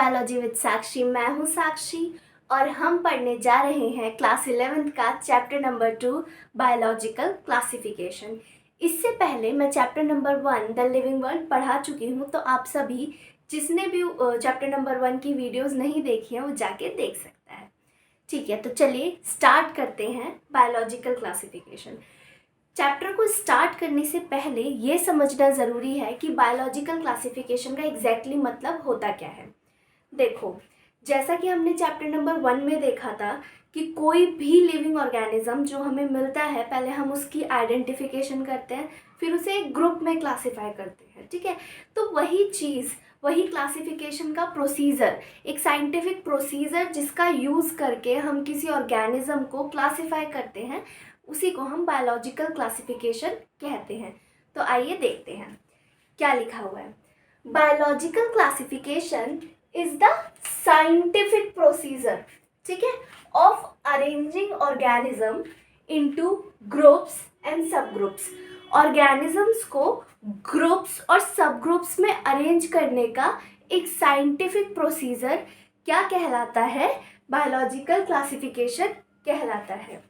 Biology with साक्षी। मैं हूँ साक्षी और हम पढ़ने जा रहे हैं क्लास 11th का चैप्टर नंबर 2 बायोलॉजिकल क्लासिफिकेशन। इससे पहले मैं chapter number 1 the living world पढ़ा चुकी हूँ, तो आप सभी जिसने भी चैप्टर नंबर 1 की वीडियोस नहीं देखी हैं वो जाके देख सकता है। ठीक है, तो चलिए स्टार्ट करते हैं बायोलॉजिकल क्लासिफिकेशन। चैप्टर को स्टार्ट करने से पहले ये समझना ज़रूरी है कि बायोलॉजिकल क्लासिफिकेशन का एग्जैक्टली मतलब होता क्या है। देखो, जैसा कि हमने चैप्टर नंबर 1 में देखा था कि कोई भी लिविंग ऑर्गेनिज्म जो हमें मिलता है, पहले हम उसकी आइडेंटिफिकेशन करते हैं, फिर उसे एक ग्रुप में क्लासिफाई करते हैं। ठीक है, तो वही चीज़, वही क्लासिफिकेशन का प्रोसीजर, एक साइंटिफिक प्रोसीजर जिसका यूज़ करके हम किसी ऑर्गेनिज्म को क्लासिफाई करते हैं, उसी को हम बायोलॉजिकल क्लासिफिकेशन कहते हैं। तो आइए देखते हैं क्या लिखा हुआ है। Biological classification is the scientific procedure, ठीक है, of arranging organism into groups and सब ग्रुप्स। ऑर्गेनिजम्स को ग्रुप्स और सब ग्रुप्स में अरेंज करने का एक साइंटिफिक प्रोसीजर क्या कहलाता है? बायोलॉजिकल क्लासिफिकेशन कहलाता है।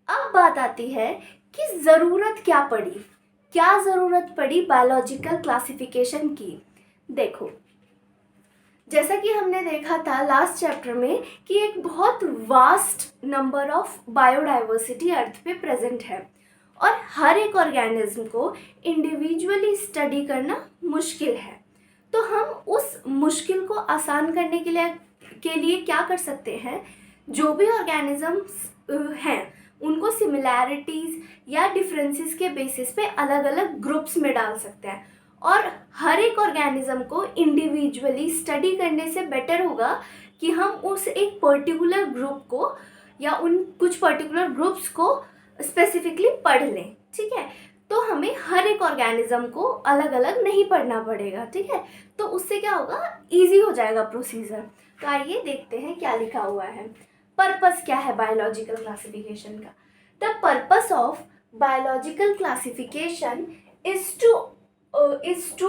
अब बात आती है कि ज़रूरत क्या पड़ी, क्या ज़रूरत पड़ी बायोलॉजिकल क्लासिफिकेशन की। देखो, जैसा कि हमने देखा था लास्ट चैप्टर में कि एक बहुत वास्ट नंबर ऑफ बायोडाइवर्सिटी अर्थ पे प्रेजेंट है और हर एक ऑर्गेनिज्म को इंडिविजुअली स्टडी करना मुश्किल है। तो हम उस मुश्किल को आसान करने के लिए क्या कर सकते हैं? जो भी ऑर्गेनिजम्स हैं उनको सिमिलैरिटीज़ या डिफरेंसेस के बेसिस पे अलग अलग ग्रुप्स में डाल सकते हैं और हर एक ऑर्गेनिज्म को इंडिविजुअली स्टडी करने से बेटर होगा कि हम उस एक पर्टिकुलर ग्रुप को या उन कुछ पर्टिकुलर ग्रुप्स को स्पेसिफिकली पढ़ लें। ठीक है, तो हमें हर एक ऑर्गेनिज्म को अलग अलग नहीं पढ़ना पड़ेगा। ठीक है, तो उससे क्या होगा, ईजी हो जाएगा प्रोसीजर। तो आइए देखते हैं क्या लिखा हुआ है। पर्पस क्या है बायोलॉजिकल क्लासिफिकेशन का? The purpose of biological classification is to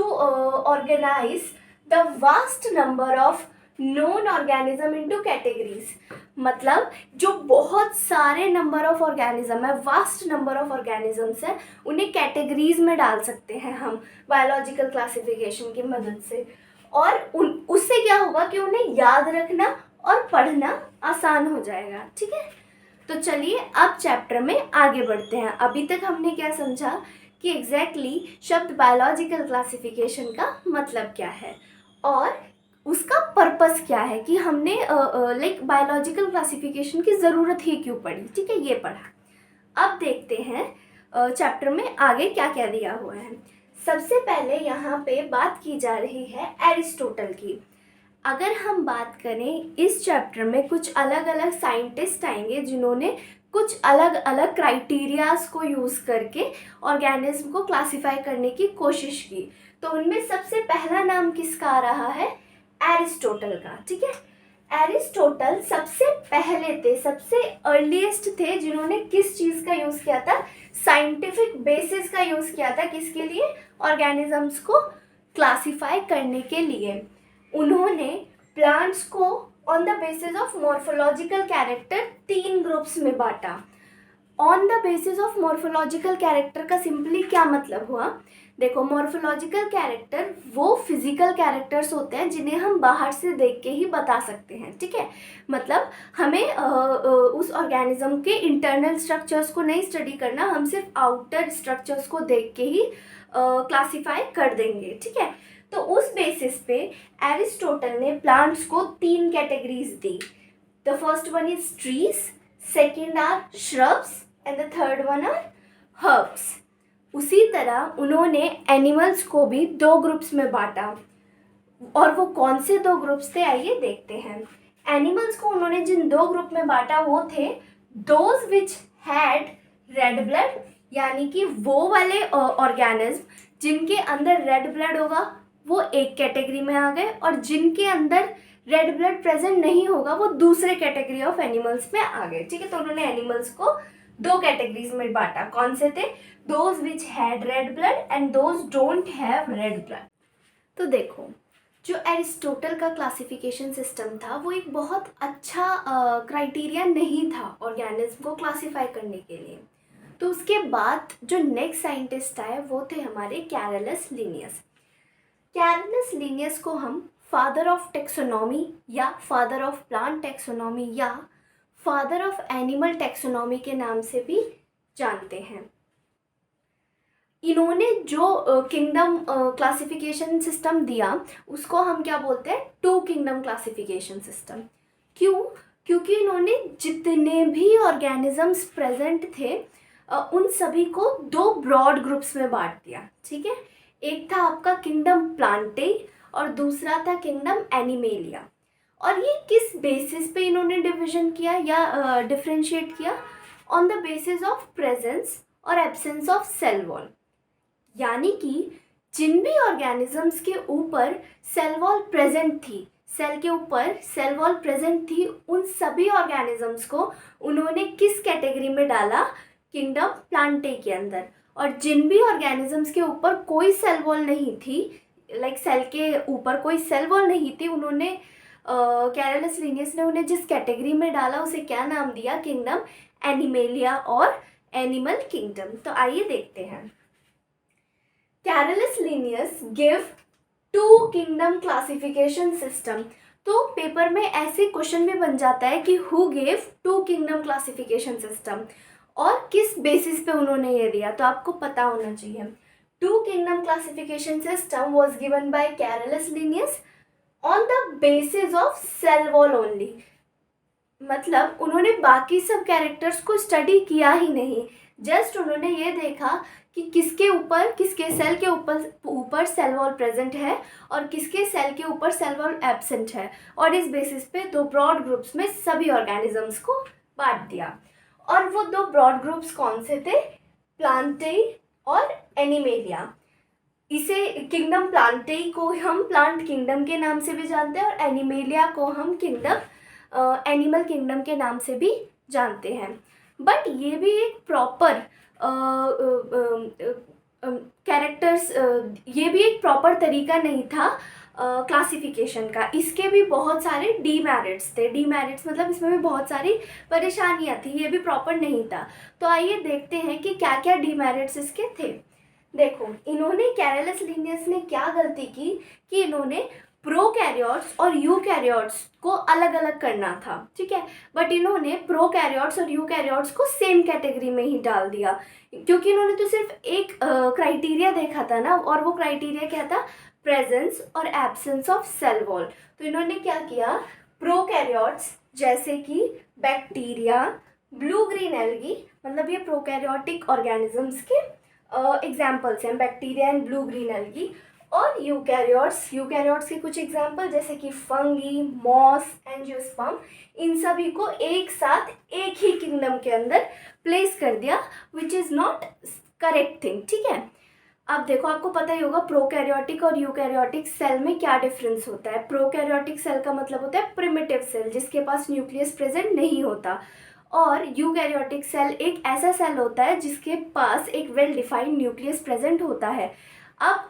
organize the vast number of known organism into categories। मतलब जो बहुत सारे नंबर ऑफ ऑर्गेनिज्म है, वास्ट नंबर ऑफ ऑर्गेनिजम्स है, उन्हें कैटेगरीज में डाल सकते हैं हम बायोलॉजिकल क्लासिफिकेशन की मदद से। और उससे क्या होगा कि उन्हें याद रखना और पढ़ना आसान हो जाएगा। ठीक है, तो चलिए अब चैप्टर में आगे बढ़ते हैं। अभी तक हमने क्या समझा कि एग्जैक्टली शब्द बायोलॉजिकल क्लासिफिकेशन का मतलब क्या है और उसका पर्पस क्या है, कि हमने बायोलॉजिकल क्लासिफिकेशन की ज़रूरत ही क्यों पड़ी। ठीक है, ये पढ़ा। अब देखते हैं चैप्टर में आगे क्या क्या दिया हुआ है। सबसे पहले यहाँ पे बात की जा रही है एरिस्टोटल की। अगर हम बात करें, इस चैप्टर में कुछ अलग अलग साइंटिस्ट आएंगे जिन्होंने कुछ अलग अलग क्राइटेरियाज को यूज़ करके ऑर्गेनिज्म को क्लासिफाई करने की कोशिश की। तो उनमें सबसे पहला नाम किसका आ रहा है? एरिस्टोटल का। ठीक है, एरिस्टोटल सबसे पहले थे, सबसे अर्लीस्ट थे जिन्होंने किस चीज़ का यूज़ किया था? साइंटिफिक बेसिस का यूज़ किया था। किसके लिए? ऑर्गेनिजम्स को क्लासिफाई करने के लिए। उन्होंने प्लांट्स को on the basis of morphological character 3 groups में बांटा। On the basis of morphological character का सिंपली क्या मतलब हुआ? देखो, मॉर्फोलॉजिकल कैरेक्टर वो फिजिकल कैरेक्टर्स होते हैं जिन्हें हम बाहर से देख के ही बता सकते हैं। ठीक है, मतलब हमें उस ऑर्गेनिज्म के इंटरनल स्ट्रक्चर्स को नहीं स्टडी करना, हम सिर्फ आउटर स्ट्रक्चर्स को देख के ही क्लासीफाई कर देंगे। ठीक है, तो उस बेसिस पे एरिस्टोटल ने प्लांट्स को 3 कैटेगरीज दी। The first one is trees, second are shrubs and the third one are herbs. उसी तरह उन्होंने एनिमल्स को भी 2 ग्रुप्स में बांटा। और वो कौन से 2 ग्रुप्स थे, आइए देखते हैं। एनिमल्स को उन्होंने जिन 2 ग्रुप में बांटा वो थे those which had read blood, यानी कि वो वाले ऑर्गेनिज्म जिनके अंदर रेड ब्लड होगा वो एक कैटेगरी में आ गए, और जिनके अंदर रेड ब्लड प्रेजेंट नहीं होगा वो दूसरे कैटेगरी ऑफ एनिमल्स में आ गए। ठीक है, तो उन्होंने एनिमल्स को 2 कैटेगरीज में बांटा। कौन से थे? Those which had read blood and those don't have read blood. तो देखो, जो एरिस्टोटल का क्लासिफिकेशन सिस्टम था वो एक बहुत अच्छा क्राइटेरिया नहीं था ऑर्गेनिज्म को क्लासिफाई करने के लिए। तो उसके बाद जो नेक्स्ट साइंटिस्ट आए वो थे हमारे कैरलस लिनियस। कैरलस लिनियस को हम फादर ऑफ टेक्सोनॉमी या फादर ऑफ प्लांट टेक्सोनॉमी या फादर ऑफ एनिमल टेक्सोनॉमी के नाम से भी जानते हैं। इन्होंने जो किंगडम क्लासिफिकेशन सिस्टम दिया उसको हम क्या बोलते हैं, टू किंगडम क्लासिफिकेशन सिस्टम। क्यों? क्योंकि इन्होंने जितने भी ऑर्गेनिजम्स प्रेजेंट थे उन सभी को दो ब्रॉड ग्रुप्स में बांट दिया। ठीक है, एक था आपका किंगडम प्लांटे और दूसरा था किंगडम एनिमेलिया। और ये किस बेसिस पे इन्होंने डिवीजन किया या डिफ्रेंशिएट किया? On the basis of presence और एब्सेंस ऑफ सेल वॉल। यानी कि जिन भी ऑर्गेनिजम्स के ऊपर सेल वॉल प्रेजेंट थी, सेल के ऊपर सेल वॉल प्रेजेंट थी, उन सभी ऑर्गेनिजम्स को उन्होंने किस कैटेगरी में डाला? किंगडम प्लांटे के अंदर। और जिन भी ऑर्गेनिजम्स के ऊपर कोई सेल वॉल नहीं थी, लाइक सेल के ऊपर कोई सेल वॉल नहीं थी, उन्होंने कैरलस लिनियस ने उन्हें जिस कैटेगरी में डाला उसे क्या नाम दिया? किंगडम एनिमेलिया और एनिमल किंगडम। तो आइए देखते हैं। Carolus Linnaeus give two kingdom classification system. तो पेपर में ऐसे क्वेश्चन भी बन जाता है कि who gave two kingdom classification system और किस बेसिस पे उन्होंने ये दिया, तो आपको पता होना चाहिए। Two kingdom classification system was given by Carolus Linnaeus on the basis of cell wall only. मतलब उन्होंने बाकी सब कैरेक्टर्स को स्टडी किया ही नहीं, जस्ट उन्होंने ये देखा कि किसके सेल के ऊपर सेल वॉल प्रेजेंट है और किसके सेल के ऊपर सेल वॉल एब्सेंट है, और इस बेसिस पे दो ब्रॉड ग्रुप्स में सभी ऑर्गेनिजम्स को बांट दिया। और वो दो ब्रॉड ग्रुप्स कौन से थे? प्लांटे और एनिमेलिया। इसे किंगडम प्लांटे को हम प्लांट किंगडम के नाम से भी जानते हैं और एनिमेलिया को हम एनिमल किंगडम के नाम से भी जानते हैं। बट ये भी एक प्रॉपर कैरेक्टर्स, ये भी एक प्रॉपर तरीका नहीं था क्लासिफिकेशन का। इसके भी बहुत सारे डीमेरिट्स थे। डीमेरिट्स मतलब इसमें भी बहुत सारी परेशानियां थी, ये भी प्रॉपर नहीं था। तो आइए देखते हैं कि क्या क्या डीमेरिट्स इसके थे। देखो, इन्होंने कैरलस लिनियस ने क्या गलती की कि इन्होंने प्रोकैरियोट्स और यूकैरियोट्स को अलग अलग करना था। ठीक है, बट इन्होंने प्रोकैरियोट्स और यूकैरियोट्स को सेम कैटेगरी में ही डाल दिया, क्योंकि इन्होंने तो सिर्फ एक क्राइटेरिया देखा था ना, और वो क्राइटेरिया क्या था? प्रेजेंस और एब्सेंस ऑफ सेल वॉल। तो इन्होंने क्या किया? प्रोकैरियोट्स जैसे कि बैक्टीरिया, ब्लू ग्रीन एल्गी, मतलब ये प्रोकैरियोटिक ऑर्गेनिजम्स के एग्जाम्पल्स हैं, bacteria and blue green algae. और यूकैरियोट्स के कुछ एग्जाम्पल जैसे कि फंगी, मॉस, एंजियोस्पर्म, इन सभी को एक साथ एक ही किंगडम के अंदर प्लेस कर दिया, which is not correct thing. ठीक है, अब देखो, आपको पता ही होगा प्रोकैरियोटिक और यूकैरियोटिक सेल में क्या डिफरेंस होता है। प्रोकैरियोटिक सेल का मतलब होता है प्रिमिटिव सेल, जिसके पास न्यूक्लियस प्रेजेंट नहीं होता, और यूकैरियोटिक सेल एक ऐसा सेल होता है जिसके पास एक वेल डिफाइंड न्यूक्लियस प्रेजेंट होता है। अब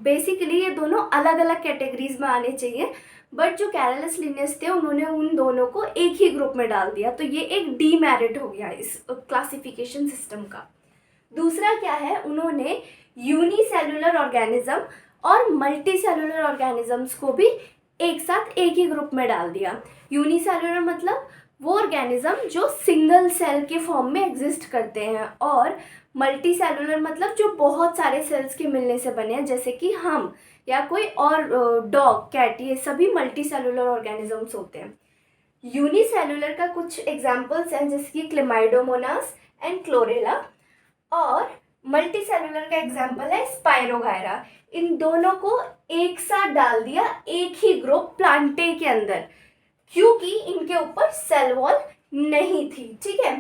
बेसिकली ये दोनों अलग अलग कैटेगरीज में आने चाहिए, बट जो कैरलस लिनियस थे उन्होंने उन दोनों को एक ही ग्रुप में डाल दिया, तो ये एक डीमेरिट हो गया इस क्लासिफिकेशन सिस्टम का। दूसरा क्या है, उन्होंने यूनिसेलुलर ऑर्गेनिज्म और मल्टी सेलुलर ऑर्गेनिजम्स को भी एक साथ एक ही ग्रुप में डाल दिया। यूनिसेलुलर मतलब वो ऑर्गेनिज्म जो सिंगल सेल के फॉर्म में एग्जिस्ट करते हैं, और मल्टी सेलुलर मतलब जो बहुत सारे सेल्स के मिलने से बने हैं, जैसे कि हम या कोई और डॉग, कैट, ये सभी मल्टी सेलुलर ऑर्गेनिजम्स होते हैं। यूनिसेलुलर का कुछ एग्जांपल्स हैं जैसे कि क्लेमाइडोमोनास एंड क्लोरेला, और मल्टी सेलुलर का एग्जांपल है स्पाइरोगायरा। इन दोनों को एक साथ डाल दिया एक ही ग्रुप प्लांटे के अंदर, क्योंकि इनके ऊपर सेल वॉल नहीं थी। ठीक है,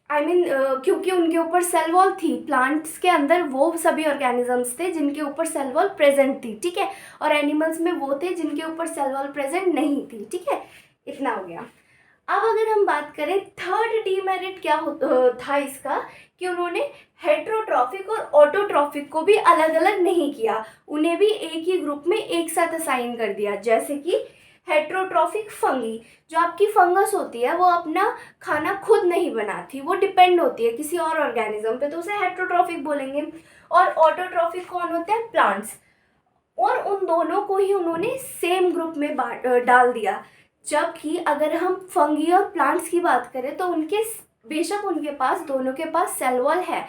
क्योंकि उनके ऊपर सेल वॉल थी, प्लांट्स के अंदर वो सभी ऑर्गेनिजम्स थे जिनके ऊपर सेल वॉल प्रेजेंट थी। ठीक है, और एनिमल्स में वो थे जिनके ऊपर सेल वॉल प्रेजेंट नहीं थी। ठीक है, इतना हो गया। अब अगर हम बात करें थर्ड डीमेरिट क्या था इसका, कि उन्होंने हेट्रोट्रॉफिक और ऑटोट्रॉफिक को भी अलग अलग नहीं किया, उन्हें भी एक ही ग्रुप में एक साथ असाइन कर दिया। जैसे कि हेट्रोट्रॉफिक फंगी, जो आपकी फंगस होती है वो अपना खाना खुद नहीं बनाती, वो डिपेंड होती है किसी और ऑर्गेनिज्म पे, तो उसे हेट्रोट्रॉफिक बोलेंगे। और ऑटोट्रॉफिक कौन होते हैं? प्लांट्स। और उन दोनों को ही उन्होंने सेम ग्रुप में डाल दिया। जबकि अगर हम फंगी और प्लांट्स की बात करें तो उनके बेशक उनके पास दोनों के पास सेल वॉल है,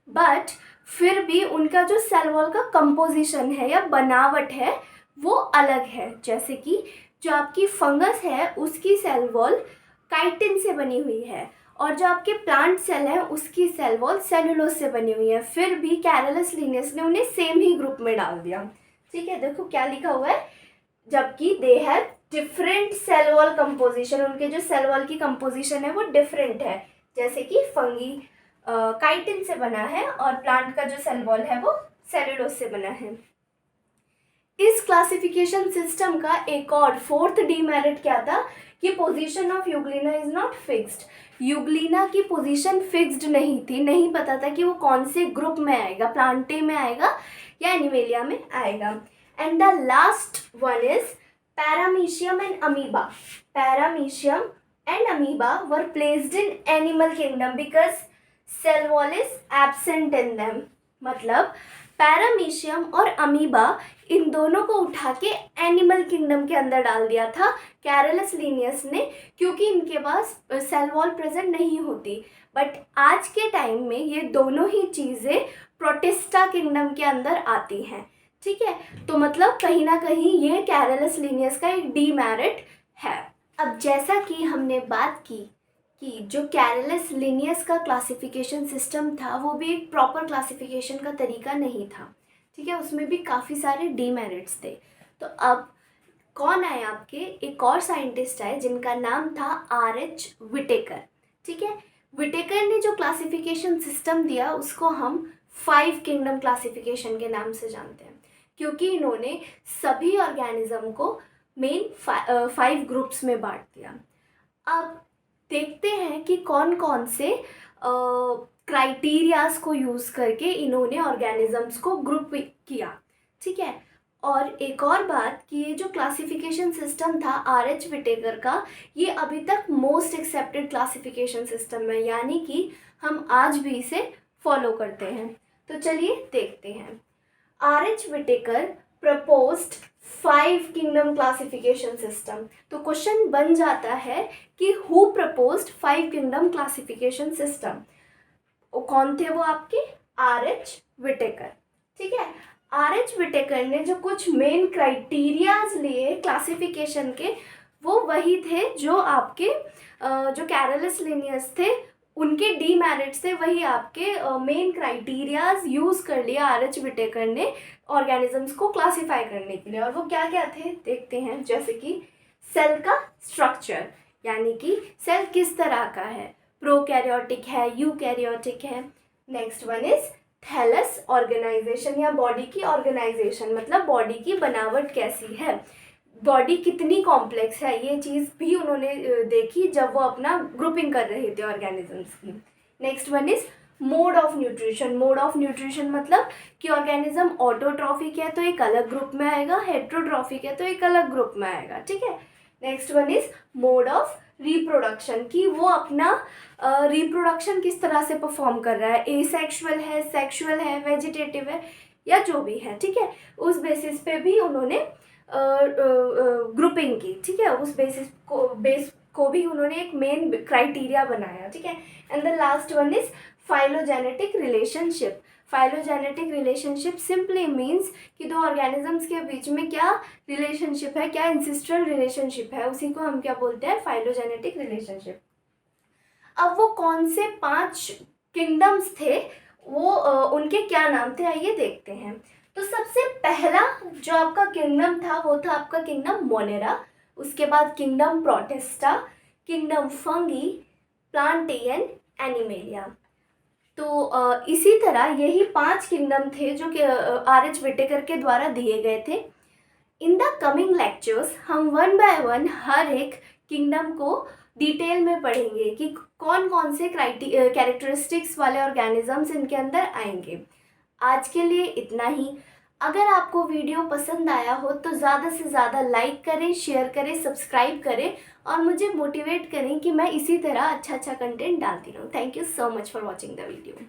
बट फिर भी उनका जो सेल वॉल का कंपोजिशन है या बनावट है वो अलग है। जैसे कि जो आपकी फंगस है उसकी सेल वॉल काइटिन से बनी हुई है, और जो आपके प्लांट सेल है उसकी सेल वॉल सेलुलोज से बनी हुई है। फिर भी कैरलस लिनियस ने उन्हें सेम ही ग्रुप में डाल दिया। ठीक है, देखो क्या लिखा हुआ है, जबकि they have different cell wall composition, उनके जो सेल वॉल की कंपोजिशन है वो डिफरेंट है। जैसे कि फंगी काइटिन से बना है और प्लांट का जो सेल वॉल है वो सेलुलोज से बना है। इस क्लासिफिकेशन सिस्टम का एक और फोर्थ डीमेरिट क्या था, कि position of Euglena is not fixed. Euglena की पोजीशन फिक्स्ड नहीं थी, नहीं पता था कि वो कौन से ग्रुप में आएगा, प्लांटे में आएगा या एनिमेलिया में आएगा। And the last one is paramecium and amoeba. Paramecium and amoeba were placed in animal kingdom because cell wall is absent in them. मतलब पैरामीशियम और अमीबा इन दोनों को उठा के एनिमल किंगडम के अंदर डाल दिया था कैरलस लिनियस ने, क्योंकि इनके पास सेल वॉल प्रेजेंट नहीं होती। बट आज के टाइम में ये दोनों ही चीज़ें प्रोटिस्टा किंगडम के अंदर आती हैं। ठीक है, तो मतलब कहीं ना कहीं ये कैरलस लिनियस का एक डीमेरिट है। अब जैसा कि हमने बात की कि जो कैरलस लिनियस का क्लासिफिकेशन सिस्टम था वो भी एक प्रॉपर क्लासिफिकेशन का तरीका नहीं था। ठीक है, उसमें भी काफ़ी सारे डीमेरिट्स थे। तो अब कौन आए आपके, एक और साइंटिस्ट आए जिनका नाम था RH विटेकर। ठीक है, विटेकर ने जो क्लासिफिकेशन सिस्टम दिया उसको हम 5 किंगडम क्लासिफिकेशन के नाम से जानते हैं, क्योंकि इन्होंने सभी ऑर्गेनिज्म को मेन 5 ग्रुप्स में बांट दिया। अब देखते हैं कि कौन कौन से क्राइटेरियाज को यूज़ करके इन्होंने ऑर्गेनिजम्स को ग्रुप किया। ठीक है, और एक और बात कि ये जो क्लासिफिकेशन सिस्टम था RH विटेकर का, ये अभी तक मोस्ट एक्सेप्टेड क्लासिफिकेशन सिस्टम है, यानी कि हम आज भी इसे फॉलो करते हैं। तो चलिए देखते हैं। RH Whittaker proposed 5 kingdom classification system. तो क्वेश्चन बन जाता है कि who proposed 5 kingdom classification system. कौन थे वो आपके? RH Whittaker. ठीक है, RH विटेकर ने जो कुछ मेन क्राइटेरियाज लिए क्लासिफिकेशन के, वो वही थे जो आपके जो कैरलस लिनियस थे उनके डीमेरिट्स थे, वही आपके मेन क्राइटेरियाज यूज़ कर लिया RH विटेकर ने ऑर्गेनिजम्स को क्लासिफाई करने के लिए। और वो क्या क्या थे देखते हैं। जैसे कि सेल का स्ट्रक्चर, यानी कि सेल किस तरह का है, प्रोकैरियोटिक है, यूकैरियोटिक है। Next one is thallus organisation या बॉडी की ऑर्गेनाइजेशन, मतलब बॉडी की बनावट कैसी है, बॉडी कितनी कॉम्प्लेक्स है, ये चीज़ भी उन्होंने देखी जब वो अपना ग्रुपिंग कर रहे थे ऑर्गेनिजम्स की। Next one is mode of nutrition. Mode of nutrition मतलब कि ऑर्गेनिज्म ऑटोट्रॉफिक है तो एक अलग ग्रुप में आएगा, हेट्रोट्रॉफिक है तो एक अलग ग्रुप में आएगा। ठीक है, next one is mode of reproduction, कि वो अपना रिप्रोडक्शन किस तरह से परफॉर्म कर रहा है, एसेक्सुअल है, सेक्सुअल है, वेजिटेटिव है, या जो भी है। ठीक है, उस बेसिस पे भी उन्होंने ग्रुपिंग की। ठीक है, उस बेस को भी उन्होंने एक मेन क्राइटेरिया बनाया। ठीक है, and the last one is phylogenetic relationship. Phylogenetic relationship simply means कि दो ऑर्गेनिजम्स के बीच में क्या रिलेशनशिप है, क्या इंसिस्ट्रल रिलेशनशिप है, उसी को हम क्या बोलते हैं, फाइलोजेनेटिक रिलेशनशिप। अब वो कौन से 5 किंगडम्स थे, वो उनके क्या नाम थे, आइए देखते हैं। तो सबसे पहला जो आपका किंगडम था वो था आपका किंगडम मोनेरा, उसके बाद kingdom protista, kingdom fungi, plantain, animalia. तो इसी तरह यही 5 किंगडम थे जो कि RH विटेकर के द्वारा दिए गए थे। इन द कमिंग लेक्चर्स हम 1 बाय 1 हर एक किंगडम को डिटेल में पढ़ेंगे कि कौन कौन से कैरेक्टरिस्टिक्स वाले ऑर्गेनिजम्स इनके अंदर आएंगे। आज के लिए इतना ही। अगर आपको वीडियो पसंद आया हो तो ज़्यादा से ज़्यादा लाइक करें, शेयर करें, सब्सक्राइब करें और मुझे मोटिवेट करें कि मैं इसी तरह अच्छा अच्छा कंटेंट डालती रहूँ। Thank you so much for watching the video.